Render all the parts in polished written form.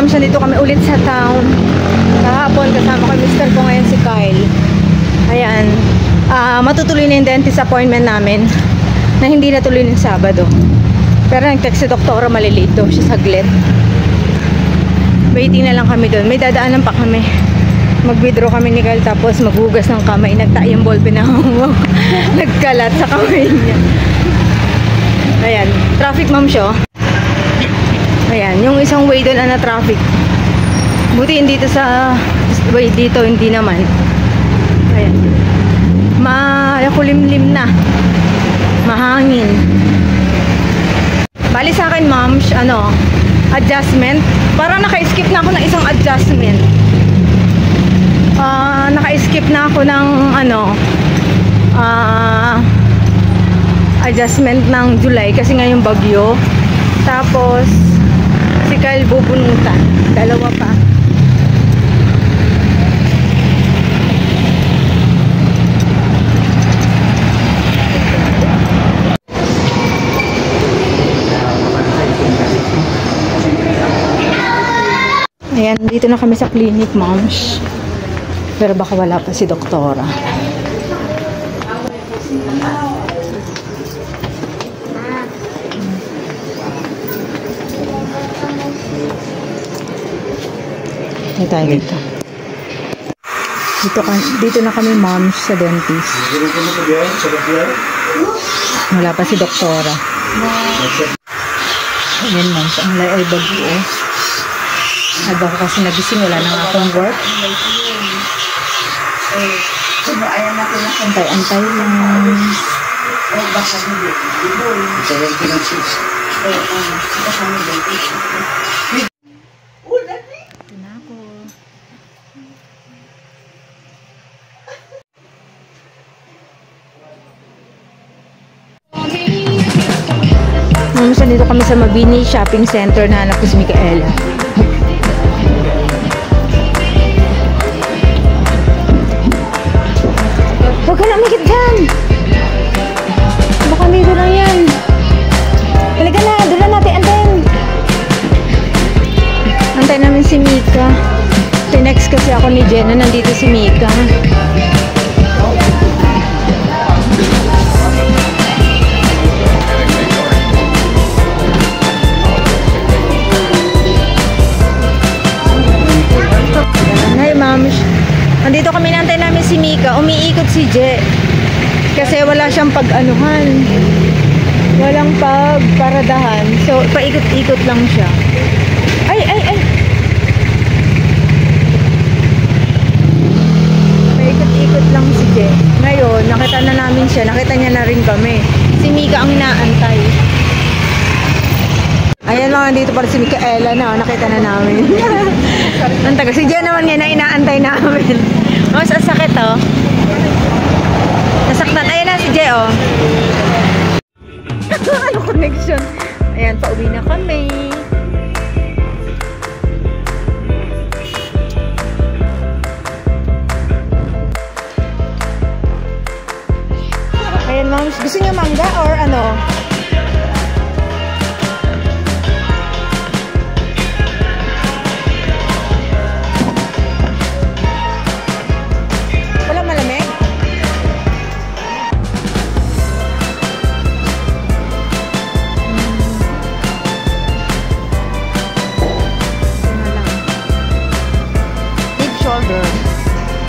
Ma'am, dito kami ulit sa town. Kahapon, kasama ko yung mister ko ngayon si Kyle. Ayan. Matutuloy na yung dentist appointment namin na hindi natuloy ng Sabado. Pero nag-text si doktora, malilate daw siya saglit. Waiting na lang kami doon. May dadaanan pa kami. Mag-withdraw kami ni Kyle, tapos maghugas ng kamay. Nagtae yung ballpen na nagkalat sa kamay niya. Ayan. Traffic, ma'am, siya. Ayan, yung isang way doon na traffic. Buti hindi dito sa way dito, hindi naman. Ayan. Makulimlim na. Mahangin. Bali sa akin, ma'am, adjustment. Parang naka-skip na ako ng isang adjustment. Naka-skip na ako ng adjustment ng July kasi ngayong bagyo. Tapos si Kyle bubunutan. Dalawa pa. Ayan, dito na kami sa clinic, moms. Pero baka wala pa si doktora. Dito. Dito na kami, moms, sa dentist. Wala pa si doktora. Ayan, moms, ang lay ay bagyo. Agad ako kasi nagising, wala nang akong work. Antay-antay lang. Dito kami sa Mabini Shopping Center na hanap ko si Micaela. Huwag ka na mikit dyan! Baka dito lang yan. Halika na, doon na natin antayin. Antayin namin si Mika. Tinext kasi ako ni Jenna, nandito si Mika. Nandito kami, nantay namin si Mika. Umiikot si Je. Kasi wala siyang pag-anuhan. Walang pagparadahan. So, paikot-ikot lang siya. Ay! Paikot-ikot lang si Je. Ngayon, nakita na namin siya. Nakita niya na rin kami. Si Mika ang inaantay. Ayan lang, dito para si Micaela na. Nakita na namin. Ang taga. Si Je naman yan na inaantay namin. Oh, sasakit, oh. Nasaktan. Ayan na si Je, oh. Ano connection? Ayan, pauwi na kami. Ayan, moms. Gusto niyo mangga or ano?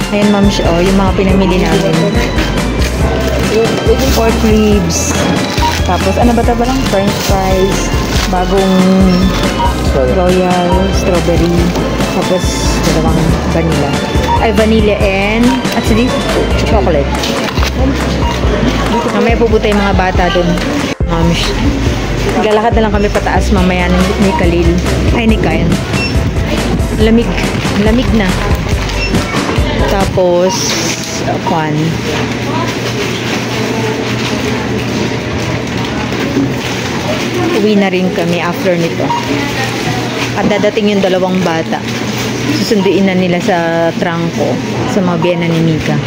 Ayan, ma'am, oh, yung mga pinamili namin. Pork ribs. Tapos, ano ba ito ba lang? French fries. Bagong royal strawberry. Tapos, dalawang vanilla. Ay, vanilla and, actually, chocolate. Mamaya pupunta yung mga bata dun. Ma'am, lalakad na lang kami pataas mamaya ni Khalil. Ay, ni Kyle. Lamig. Lamig na. Tapos, kwan. Uwi na rin kami after nito. At dadating yung dalawang bata. Susunduin na nila sa trangko sa mga biyena ni Mika.